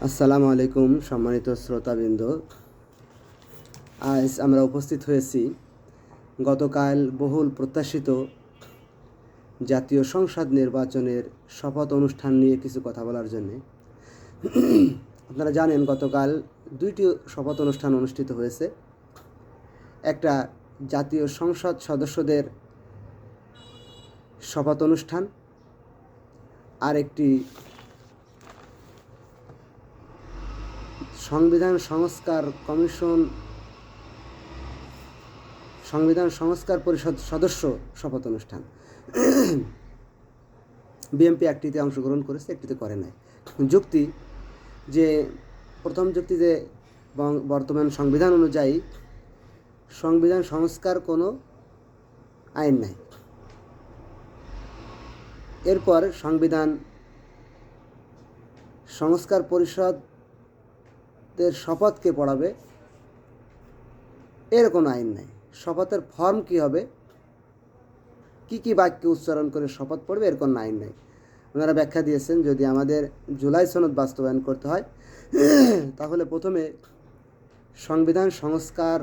আসসালামু আলাইকুম সম্মানিত শ্রোতাবৃন্দ। আজ আমরা উপস্থিত হয়েছি গতকাল বহুল প্রত্যাশিত জাতীয় সংসদ নির্বাচনের শপথ অনুষ্ঠান নিয়ে কিছু কথা বলার জন্যে। আপনারা জানেন গতকাল দুইটি শপথ অনুষ্ঠান অনুষ্ঠিত হয়েছে। একটা জাতীয় সংসদ সদস্যদের শপথ অনুষ্ঠান, আর একটি সংবিধান সংস্কার পরিষদ সদস্য শপথ অনুষ্ঠান। বিএনপি একটিতে অংশগ্রহণ করেছে, একটিতে করে নাই। যুক্তি যে প্রথম যুক্তি যে বর্তমান সংবিধান অনুযায়ী সংবিধান সংস্কার কোনো আইন নাই। এরপর সংবিধান সংস্কার পরিষদের শপথকে পড়াবে, এর কোনো আইন নাই। শপথের ফর্ম কি হবে, কি বাক্য উচ্চারণ করে শপথ পড়বে, এর কোনো আইন নাই। ওনারা ব্যাখ্যা দিয়েছেন যদি আমাদের জুলাই সনদ বাস্তবায়ন করতে হয় তাহলে প্রথমে সংবিধান সংস্কার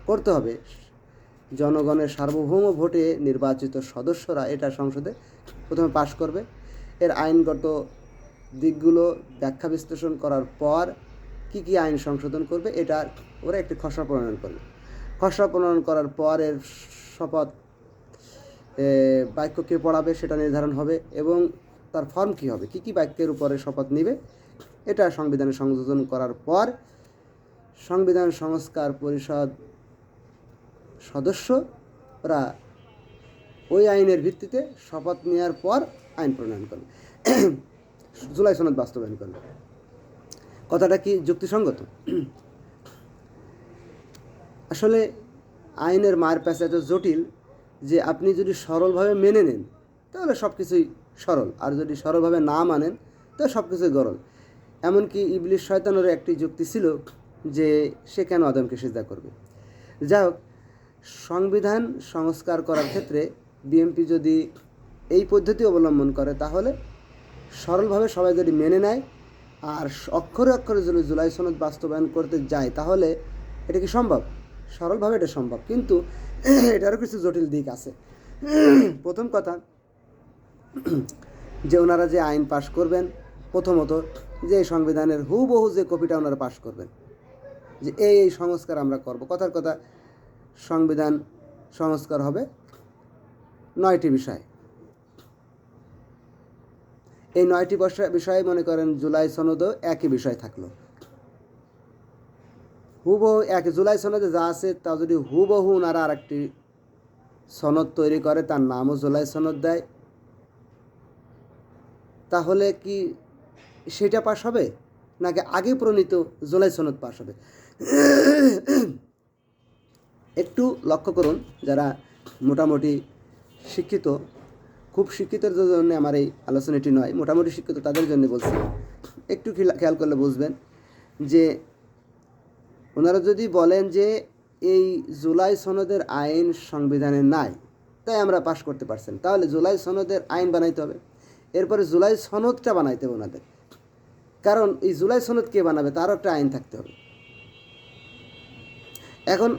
করতে হবে। জনগণের সার্বভৌম ভোটে নির্বাচিত সদস্যরা এটা সংসদে প্রথমে পাশ করবে। এর আইনগত দিকগুলো ব্যাখ্যা বিশ্লেষণ করার পর কি আইন সংশোধন করবে এটা ওরা একটি খসড়া প্রণয়ন করবে। খসড়া প্রণয়ন করার পর এর শপথ বাক্য কে পড়াবে সেটা নির্ধারণ হবে, এবং তার ফর্ম কী হবে, কি বাক্যের উপরে শপথ নেবে এটা সংবিধানে সংযোজন করার পর সংবিধান সংস্কার পরিষদ সদস্যরা ওই আইনের ভিত্তিতে শপথ নেওয়ার পর আইন প্রণয়ন করবে, জুলাই সনদ বাস্তবায়ন করবে। কথাটা কি যুক্তিসঙ্গত? আসলে আইনের মায়ের প্যাঁচ এত জটিল যে আপনি যদি সরলভাবে মেনে নেন তাহলে সব কিছুই সরল, আর যদি সরলভাবে না মানেন তাহলে সব কিছুই গরল। এমনকি ইবলিশ শয়তানেরও একটি যুক্তি ছিল যে সে কেন আদমকে সিজদা করবে। যাই হোক, সংবিধান সংস্কার করার ক্ষেত্রে বিএনপি যদি এই পদ্ধতি অবলম্বন করে তাহলে সরলভাবে সবাই যদি মেনে নেয় আর অক্ষরে অক্ষরে যদি জুলাই সনদ বাস্তবায়ন করতে যায় তাহলে এটা কি সম্ভব? সরলভাবে এটা সম্ভব, কিন্তু এটারও কিছু জটিল দিক আছে। প্রথম কথা যে ওনারা যে আইন পাশ করবেন, প্রথমত যে সংবিধানের হুবহু যে কপিটা ওনারা পাশ করবেন যে এই সংস্কার আমরা করব। কথার কথা সংবিধান সংস্কার হবে 9টি বিষয়। এই 9টি বিষয়ে মনে করেন জুলাই সনদও একই বিষয় থাকলো, হুবহু এক জুলাই সনদে যা আছে তা যদি হুবহু ওনারা আর একটি সনদ তৈরি করে তার নামও জুলাই সনদ দেয়, তাহলে কি সেটা পাশ হবে নাকি আগে প্রণীত জুলাই সনদ পাশ হবে? একটু লক্ষ্য করুন, যারা মোটামুটি শিক্ষিত, খুব শিক্ষিতের জন্য আমার এই আলোচনাটি নয়, মোটামুটি শিক্ষিত তাদের জন্য বলছি, একটু খেয়াল করলে বুঝবেন যে ওনারা যদি বলেন যে এই জুলাই সনদের আইন সংবিধানে নাই তাই আমরা পাশ করতে পারছেন, তাহলে জুলাই সনদের আইন বানাইতে হবে। এরপরে জুলাই সনদটা বানাইতে হবে ওনাদের, কারণ এই জুলাই সনদ কে বানাবে তারও একটা আইন থাকতে হবে। এখন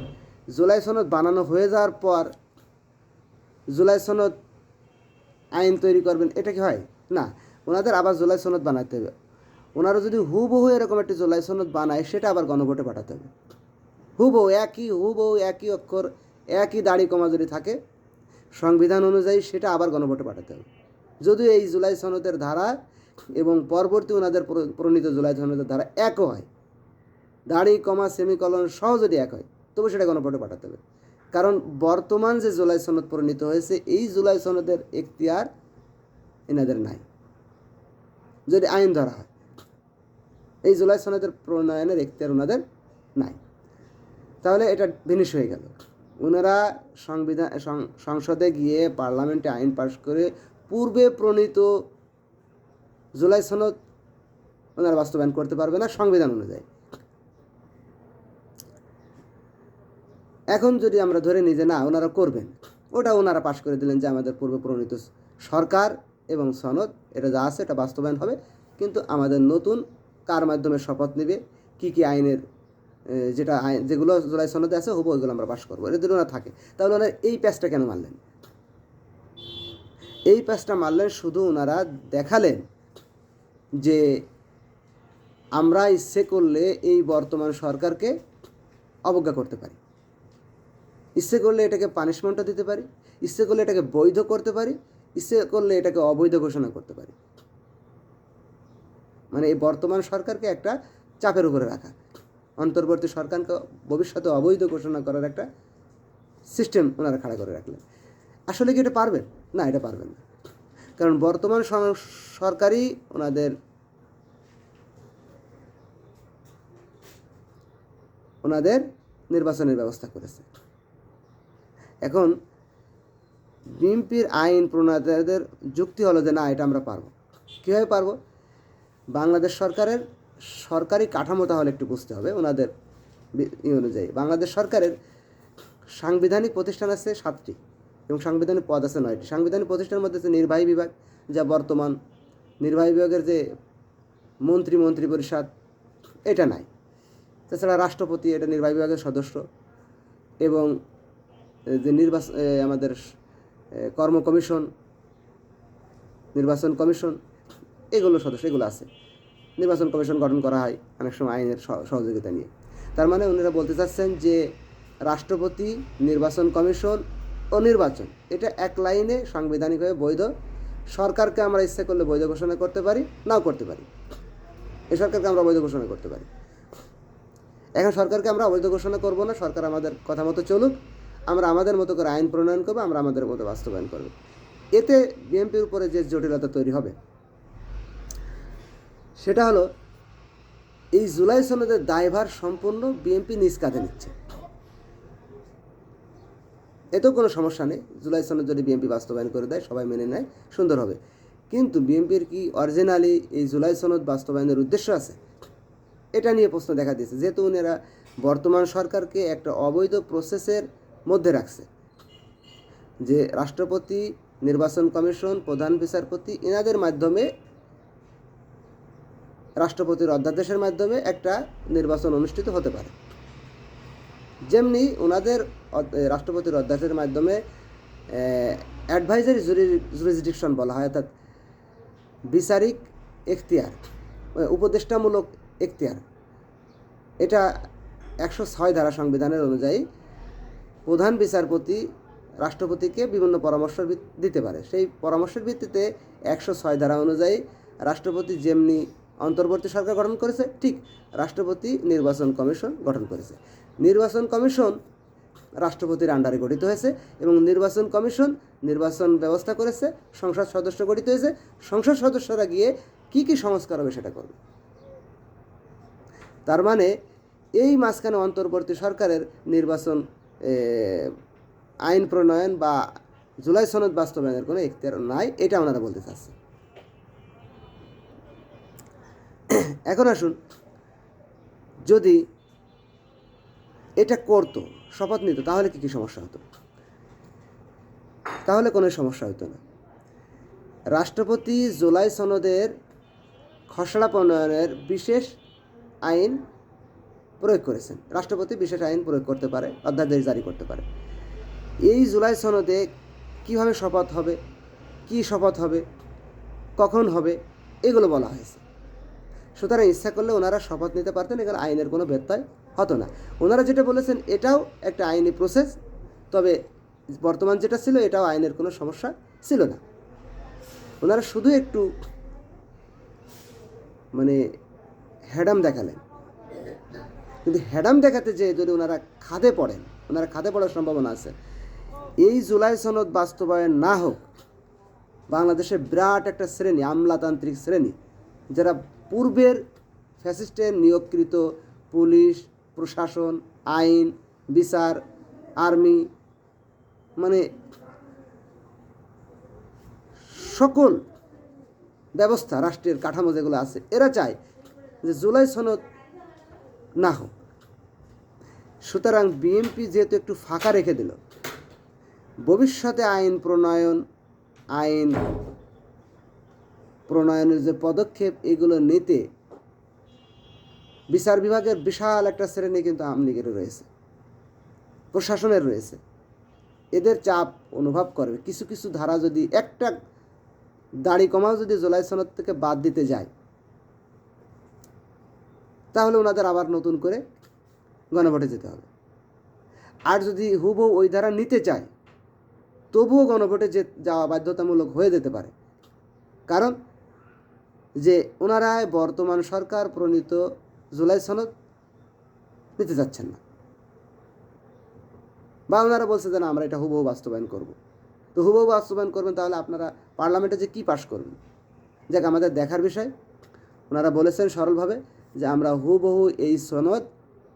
জুলাই সনদ বানানো হয়ে যাওয়ার পর জুলাই সনদ আইন তৈরি করবেন, এটা কি হয়? না, ওনাদের আবার জুলাই সনদ বানাতে হবে। ওনারা যদি হুবহু এরকম একটি জুলাই সনদ বানায় সেটা আবার গণভোটে পাঠাতে হবে। হুবহু একই অক্ষর একই দাড়ি কমা যদি থাকে সংবিধান অনুযায়ী সেটা আবার গণভোটে পাঠাতে হবে। যদিও এই জুলাই সনদের ধারা এবং পরবর্তী ওনাদের প্রণীত জুলাই সনদের ধারা একও হয়, দাড়ি কমা সেমিকলন সহ যদি এক হয় তবু সেটা গণভোটে পাঠাতে হবে। কারণ বর্তমান যে জুলাই সনদ প্রণীত হয়েছে এই জুলাই সনদের এখতিয়ার এনাদের নাই, যদি আইন ধরা হয় এই জুলাই সনদের প্রণয়নের এখতিয়ার ওনাদের নাই, তাহলে এটা ভিনিশ হয়ে গেল। ওনারা সংসদে গিয়ে পার্লামেন্টে আইন পাশ করে পূর্বে প্রণীত জুলাই সনদ ওনারা বাস্তবায়ন করতে পারবে না সংবিধান অনুযায়ী। এখন যদি আমরা ধরে নিই যে না ওনারা করবেন, ওটা ওনারা পাশ করে দিলেন যে আমাদের পূর্বে প্রণীত সরকার এবং সনদ এটা যা আছে এটা বাস্তবায়ন হবে, কিন্তু আমাদের নতুন কার মাধ্যমে শপথ নেবে, কি কি আইনের যেটা আইন যেগুলো জুলাই সনদে আছে হবো ওইগুলো আমরা পাশ করবো, এটা যদি ওনারা থাকে। তাহলে ওনারা এই প্যাচটা কেন মারলেন? এই প্যাচটা মারলেন শুধু ওনারা দেখালেন যে আমরা ইচ্ছে করলে এই বর্তমান সরকারকে অবজ্ঞা করতে পারি, ইচ্ছে করলে এটাকে পানিশমেন্টও দিতে পারি, ইচ্ছে করলে এটাকে বৈধ করতে পারি, ইচ্ছে করলে এটাকে অবৈধ ঘোষণা করতে পারি। মানে এই বর্তমান সরকারকে একটা চাপের উপরে রাখা, অন্তর্বর্তী সরকারকে ভবিষ্যতে অবৈধ ঘোষণা করার একটা সিস্টেম ওনারা খাড়া করে রাখলেন। আসলে কি এটা পারবেন? না, এটা পারবেন না। কারণ বর্তমান সরকারই ওনাদের নির্বাচনের ব্যবস্থা করেছে। এখন বিএনপির আইন প্রণয়নকারীদের যুক্তি হলো যে না, এটা আমরা পারবো। কীভাবে পারবো? বাংলাদেশ সরকারের সরকারি কাঠামো তাহলে একটু বুঝতে হবে ওনাদের অনুযায়ী। বাংলাদেশ সরকারের সাংবিধানিক প্রতিষ্ঠান আছে 7টি এবং সাংবিধানিক পদ আছে 9টি। সাংবিধানিক প্রতিষ্ঠানের মধ্যে আছে নির্বাহী বিভাগ, যা বর্তমান নির্বাহী বিভাগের যে মন্ত্রী পরিষদ, এটা নাই। তাছাড়া রাষ্ট্রপতি এটা নির্বাহী বিভাগের সদস্য, এবং যে আমাদের কর্ম কমিশন, নির্বাচন কমিশন, এগুলো সদস্য, এগুলো আছে। নির্বাচন কমিশন গঠন করা হয় অনেক সময় আইনের সহযোগিতা নিয়ে। তার মানে ওনারা বলতে চাচ্ছেন যে রাষ্ট্রপতি, নির্বাচন কমিশন ও নির্বাচন এটা এক লাইনে সাংবিধানিকভাবে বৈধ। সরকারকে আমরা ইচ্ছে করলে বৈধ ঘোষণা করতে পারি, নাও করতে পারি। এই সরকারকে আমরা অবৈধ ঘোষণা করতে পারি। এখন সরকারকে আমরা অবৈধ ঘোষণা করব না, সরকার আমাদের কথা মতো চলুক, আমরা আমাদের মতো করে আইন প্রণয়ন করবো, আমরা আমাদের মতো বাস্তবায়ন করব। এতে বিএনপির উপরে যে জটিলতা তৈরি হবে সেটা হলো এই জুলাই সনদের দায়ভার সম্পূর্ণ বিএনপি নিজ কাঁধে নিচ্ছে। এতেও কোনো সমস্যা নেই, জুলাই সনদ যদি বিএনপি বাস্তবায়ন করে দেয়, সবাই মেনে নেয়, সুন্দর হবে। কিন্তু বিএনপির কি অরিজিনালি এই জুলাই সনদ বাস্তবায়নের উদ্দেশ্য আছে? এটা নিয়ে প্রশ্ন দেখা দিয়েছে, যেহেতু ওনারা বর্তমান সরকারকে একটা অবৈধ প্রসেসের মধ্যে রাখছে, যে রাষ্ট্রপতি, নির্বাচন কমিশন, প্রধান বিচারপতি এনাদের মাধ্যমে, রাষ্ট্রপতির অধ্যাদেশের মাধ্যমে একটা নির্বাচন অনুষ্ঠিত হতে পারে। যেমনি ওনাদের রাষ্ট্রপতির অধ্যাদেশের মাধ্যমে অ্যাডভাইজারি জুরিসডিকশন বলা হয়, অর্থাৎ বিচারিক এখতিয়ার, উপদেষ্টামূলক এখতিয়ার, এটা 106 ধারা সংবিধানের অনুযায়ী প্রধান বিচারপতি রাষ্ট্রপতিকে বিভিন্ন পরামর্শ দিতে পারে। সেই পরামর্শের ভিত্তিতে 106 ধারা অনুযায়ী রাষ্ট্রপতি যেমনি অন্তর্বর্তী সরকার গঠন করেছে, ঠিক রাষ্ট্রপতি নির্বাচন কমিশন গঠন করেছে। নির্বাচন কমিশন রাষ্ট্রপতির আন্ডারে গঠিত হয়েছে এবং নির্বাচন কমিশন নির্বাচন ব্যবস্থা করেছে, সংসদ সদস্য গঠিত হয়েছে, সংসদ সদস্যরা গিয়ে কি কি সংস্কার হবে সেটা করবে। তার মানে এই মাঝখানে অন্তর্বর্তী সরকারের নির্বাচন আইন প্রণয়ন বা জুলাই সনদ বাস্তবায়নের কোনো এখতিয়ার নাই, এটা ওনারা বলতে চাচ্ছে। এখন আসুন, যদি এটা করতো, শপথ নিত, তাহলে কি কি সমস্যা হতো? তাহলে কোনো সমস্যা হতো না। রাষ্ট্রপতি জুলাই সনদের খসড়া প্রণয়নের বিশেষ আইন প্রয়োগ করেছেন। রাষ্ট্রপতি বিশেষ আইন প্রয়োগ করতে পারে, অধ্যাদেশ জারি করতে পারে। এই জুলাই সনদে কীভাবে শপথ হবে, কি শপথ হবে, কখন হবে, এগুলো বলা হয়েছে। সুতরাং ইচ্ছা করলে ওনারা শপথ নিতে পারতেন, এখানে আইনের কোনো ব্যত্যয় হতো না। ওনারা যেটা বলেছেন এটাও একটা আইনি প্রসেস, তবে বর্তমান যেটা ছিল এটাও আইনের কোনো সমস্যা ছিল না। ওনারা শুধু একটু মানে হ্যাডাম দেখালেন, কিন্তু হ্যাডাম দেখাতে যে যদি ওনারা খাদে পড়ার সম্ভাবনা আছে। এই জুলাই সনদ বাস্তবায়ন না হোক, বাংলাদেশে বিরাট একটা শ্রেণী, আমলাতান্ত্রিক শ্রেণী, যারা পূর্বের ফ্যাসিস্টের নিয়োগকৃত পুলিশ, প্রশাসন, আইন, বিচার, আর্মি, মানে সকল ব্যবস্থা, রাষ্ট্রের কাঠামো যেগুলো আছে, এরা চায় যে জুলাই সনদ না হোক। সুতরাং বিএনপি যেহেতু একটু ফাঁকা রেখে দিল, ভবিষ্যতে আইন প্রণয়নের যে পদক্ষেপ, এগুলো নিতে বিচার বিভাগের বিশাল একটা শ্রেণী কিন্তু আওয়ামী লীগের রয়েছে, প্রশাসনের রয়েছে। এদের চাপ অনুভব করবে। কিছু কিছু ধারা যদি একটা দাড়ি কমাও যদি জুলাই সনদ থেকে বাদ দিতে যায়, তাহলে ওনাদের আবার নতুন করে গণভোটে যেতে হবে। আর যদি হুবহু ওই ধারা নিতে চায়, তবুও গণভোটে যাওয়া বাধ্যতামূলক হয়ে যেতে পারে। কারণ যে ওনারা বর্তমান সরকার প্রণীত জুলাই সনদ নিতে চাচ্ছেন না, বা ওনারা বলছে যে না আমরা এটা হুবহু বাস্তবায়ন করব। তো হুবহু বাস্তবায়ন করবেন, তাহলে আপনারা পার্লামেন্টে যে কী পাশ করবেন, যাক আমাদের দেখার বিষয়। ওনারা বলেছেন সরলভাবে যে আমরা হুবহু এই সনদ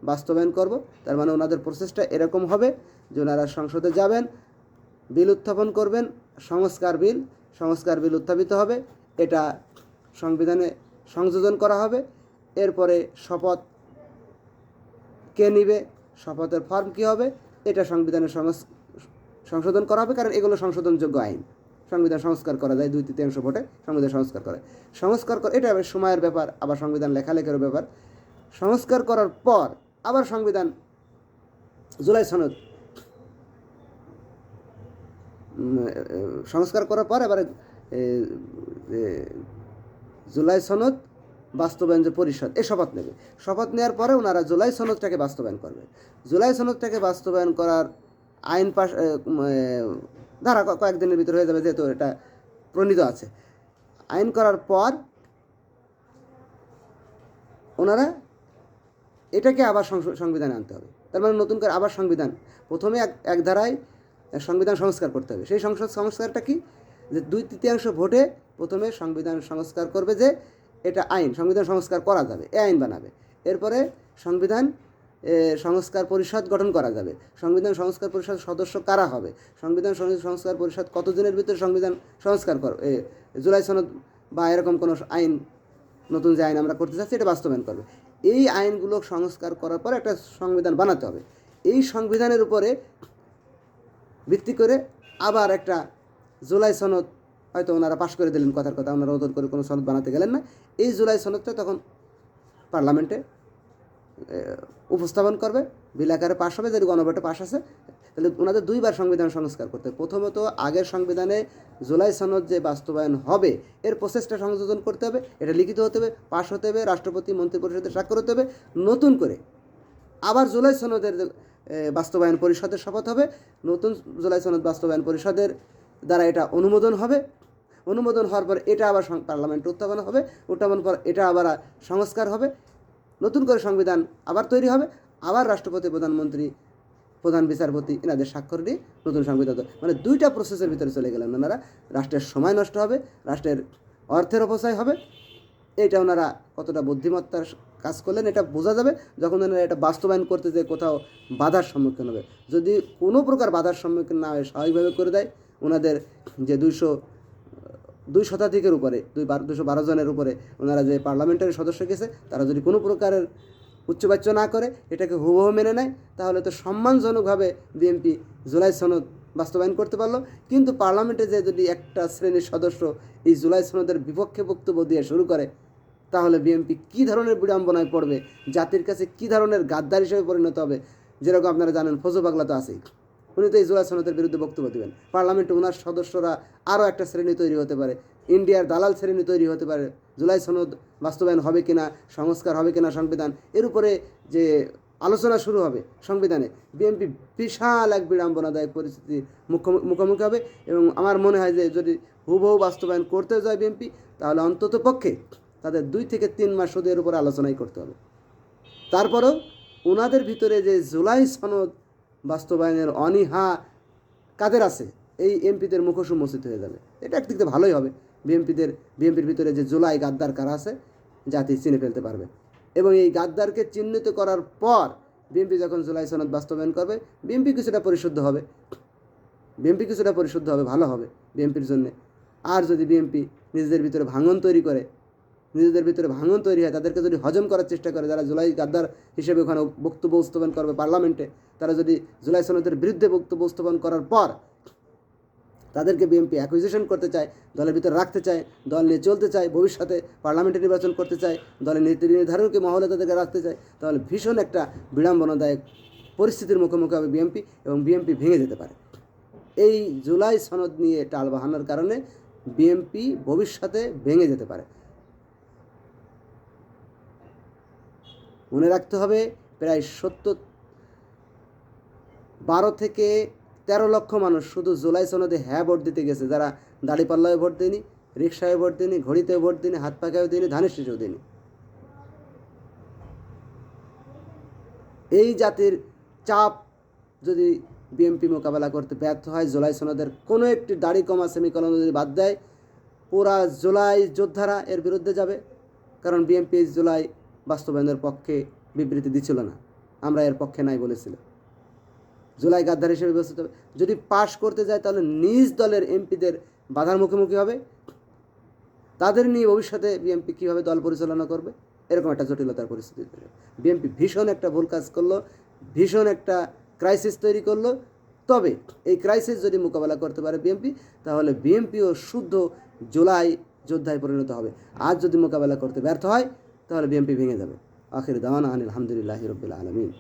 বাস্তবায়ন করব। তার মানে ওনাদের প্রসেসটা এরকম হবে যে ওনারা সংসদে যাবেন, বিল উত্থাপন করবেন, সংস্কার বিল উত্থাপিত হবে, এটা সংবিধানে সংযোজন করা হবে। এরপরে শপথ কে নিবে, শপথের ফর্ম কী হবে, এটা সংবিধানে সংশোধন করা হবে। কারণ এগুলো সংশোধনযোগ্য আইন, সংবিধান সংস্কার করা যায় 2/3 ভোটে, সংবিধান সংস্কার করে এটা সময়ের ব্যাপার, আবার সংবিধান লেখালেখির ব্যাপার। সংস্কার করার পর আবার সংবিধান জুলাই সনদ সংস্কার করার পর এবারে জুলাই সনদ বাস্তবায়ন যে পরিষদ এ শপথ নেবে। শপথ নেওয়ার পরে ওনারা জুলাই সনদটাকে বাস্তবায়ন করবে। জুলাই সনদটাকে বাস্তবায়ন করার আইন পাশ ধারা কয়েকদিনের ভিতরে হয়ে যাবে, যেহেতু এটা প্রণীত আছে। আইন করার পর ওনারা এটাকে আবার সংবিধানে আনতে হবে। তার মানে নতুন করে আবার সংবিধান, প্রথমে এক ধারায় সংবিধান সংস্কার করতে হবে। সেই সংস্কারটা কি, যে 2/3 ভোটে প্রথমে সংবিধান সংস্কার করবে, যে এটা আইন সংবিধান সংস্কার করা যাবে, এ আইন বানাবে। এরপরে সংবিধান সংস্কার পরিষদ গঠন করা যাবে। সংবিধান সংস্কার পরিষদ সদস্য কারা হবে, সংবিধান সংস্কার পরিষদ কতদিনের ভিতরে সংবিধান সংস্কার করবে, জুলাই সনদ বা এরকম কোনো আইন, নতুন যে আইন আমরা করতে চাচ্ছি এটা বাস্তবায়ন করবে। এই আইনগুলো সংস্কার করার পর একটা সংবিধান বানাতে হবে। এই সংবিধানের উপরে ভিত্তি করে আবার একটা জুলাই সনদ হয়তো ওনারা পাশ করে দিলেন, কথার কথা, ওনারা নতুন করে কোনো সনদ বানাতে গেলেন না। এই জুলাই সনদটা তখন পার্লামেন্টে উপস্থাপন করবে, বিল আকারে পাশ হবে। যদি গণভোটে পাশ আছে, তাহলে ওনাদের 2বার সংবিধান সংস্কার করতে হবে। প্রথমত আগের সংবিধানে জুলাই সনদ যে বাস্তবায়ন হবে এর প্রসেসটা সংযোজন করতে হবে, এটা লিখিত হতে হবে, পাশ হতে হবে, রাষ্ট্রপতি মন্ত্রিপরিষদের স্বাক্ষর হতে হবে। নতুন করে আবার জুলাই সনদের বাস্তবায়ন পরিষদের শপথ হবে, নতুন জুলাই সনদ বাস্তবায়ন পরিষদের দ্বারা এটা অনুমোদন হবে। অনুমোদন হওয়ার পর এটা আবার পার্লামেন্টে উত্থাপন হবে, উত্থাপন পর এটা আবার সংস্কার হবে, নতুন করে সংবিধান আবার তৈরি হবে, আবার রাষ্ট্রপতি, প্রধানমন্ত্রী, প্রধান বিচারপতি এনাদের স্বাক্ষর দিয়ে নতুন সংবিধান। মানে 2টা প্রসেসের ভিতরে চলে গেলেন ওনারা। রাষ্ট্রের সময় নষ্ট হবে, রাষ্ট্রের অর্থের অপচয় হবে। এটা ওনারা কতটা বুদ্ধিমত্তার কাজ করলেন এটা বোঝা যাবে যখন ওনারা এটা বাস্তবায়ন করতে যেয়ে কোথাও বাধার সম্মুখীন হবে। যদি কোনো প্রকার বাধার সম্মুখীন না হয়ে স্বাভাবিকভাবে করে দেয়, ওনাদের যে 2 শতাধিকের উপরে 212 জনের উপরে ওনারা যে পার্লামেন্টারি সদস্য গেছে, তারা যদি কোনো প্রকারের উচ্চবাচ্য না করে, এটাকে হুবহু মেনে নেয়, তাহলে তো সম্মানজনকভাবে বিএনপি জুলাই সনদ বাস্তবায়ন করতে পারলো। কিন্তু পার্লামেন্টে যে যদি একটা শ্রেণীর সদস্য এই জুলাই সনদের বিপক্ষে বক্তব্য দিয়ে শুরু করে, তাহলে বিএনপি কী ধরনের বিড়ম্বনায় পড়বে, জাতির কাছে কী ধরনের গাদ্দার হিসেবে পরিণত হবে। যেরকম আপনারা জানেন ফজল পাগলা তো আছেই, উনি তো এই জুলাই সনদের বিরুদ্ধে বক্তব্য দেবেন। পার্লামেন্টে ওনার সদস্যরা আরও একটা শ্রেণী তৈরি হতে পারে, ইন্ডিয়ার দালাল শ্রেণী তৈরি হতে পারে। জুলাই সনদ বাস্তবায়ন হবে কিনা, সংস্কার হবে কিনা সংবিধান, এর উপরে যে আলোচনা শুরু হবে সংবিধানে, বিএনপি বিশাল এক বিড়ম্বনাদায়ক পরিস্থিতির মুখোমুখি হবে। এবং আমার মনে হয় যে যদি হুবহু বাস্তবায়ন করতে যায় বিএনপি, তাহলে অন্তত পক্ষে তাদের 2 থেকে 3 মাস শুধু এর উপর আলোচনাই করতে হবে। তারপরেও ওনাদের ভিতরে যে জুলাই সনদ বাস্তবায়নের অনীহা কাদের আছে, এই এমপিদের মুখোশ উন্মোচিত হয়ে যাবে। এটা একদিক থেকে ভালোই হবে। বিএনপির ভিতরে যে জুলাই গাদ্দার কারা আছে জাতি চিনে ফেলতে পারবে। এবং এই গাদ্দারকে চিহ্নিত করার পর বিএনপি যখন জুলাই সনদ বাস্তবায়ন করবে, বিএনপি কিছুটা পরিশুদ্ধ হবে, ভালো হবে বিএনপির জন্যে। আর যদি বিএনপি নিজেদের ভিতরে ভাঙন তৈরি হয়, তাদেরকে যদি হজম করার চেষ্টা করে, যারা জুলাই গাদ্দার হিসেবে ওখানে বক্তব্য উপস্থাপন করবে পার্লামেন্টে, তারা যদি জুলাই সনদের বিরুদ্ধে বক্তব্য উপস্থাপন করার পর তাদেরকে বিএনপি অ্যাকুইজিশন করতে চায়, দলের ভিতরে রাখতে চায়, দল নিয়ে চলতে চায়, ভবিষ্যতে পার্লামেন্টে নির্বাচন করতে চায়, দলের নীতি নির্ধারণকে মহলে তাদেরকে রাখতে চায়, তাহলে ভীষণ একটা বিড়ম্বনাদায়ক পরিস্থিতির মুখোমুখি হবে বিএনপি এবং বিএনপি ভেঙে যেতে পারে। এই জুলাই সনদ নিয়ে টালবাহানার কারণে বিএনপি ভবিষ্যতে ভেঙে যেতে পারে। মনে রাখতে হবে প্রায় 12 থেকে 13 লক্ষ মানুষ শুধু জুলাই সনদে হ্যাঁ ভোট দিতে গেছে, যারা দাড়িপাল্লায় ভোট দেয়নি, রিক্সায় ভোট দেয়নি, ঘড়িতে ভোট দেয়নি, হাত পাখায়ও দেয়নি, ধানের শীষেও দেয়নি। এই জাতির চাপ যদি বিএনপি মোকাবেলা করতে ব্যর্থ হয়, জুলাই সনদের কোনো একটি দাড়ি কমা সেমিকলন যদি বাদ দেয়, পুরা জুলাই যোদ্ধারা এর বিরুদ্ধে যাবে। কারণ বিএনপি জুলাই বাস্তবায়নের পক্ষে বিবৃতি দিচ্ছিল না, আমরা এর পক্ষে নাই বলেছিল। জুলাই গাদ্দার হিসেবে ব্যবস্থিত হবে। যদি পাশ করতে যায় তাহলে নিজ দলের এমপিদের বাধার মুখোমুখি হবে। তাদের নিয়ে ভবিষ্যতে বিএনপি কীভাবে দল পরিচালনা করবে, এরকম একটা জটিলতার পরিস্থিতি। বিএনপি ভীষণ একটা ভুল কাজ করলো, ভীষণ একটা ক্রাইসিস তৈরি করলো। তবে এই ক্রাইসিস যদি মোকাবেলা করতে পারে বিএনপি, তাহলে বিএনপিও শুদ্ধ জুলাই যোদ্ধায় পরিণত হবে। আজ যদি মোকাবেলা করতে ব্যর্থ হয়, তাহলে বিএনপি ভেঙে যাবে। আখির দাওয়ানা আলহামদুলিল্লাহি রাব্বিল আলামিন।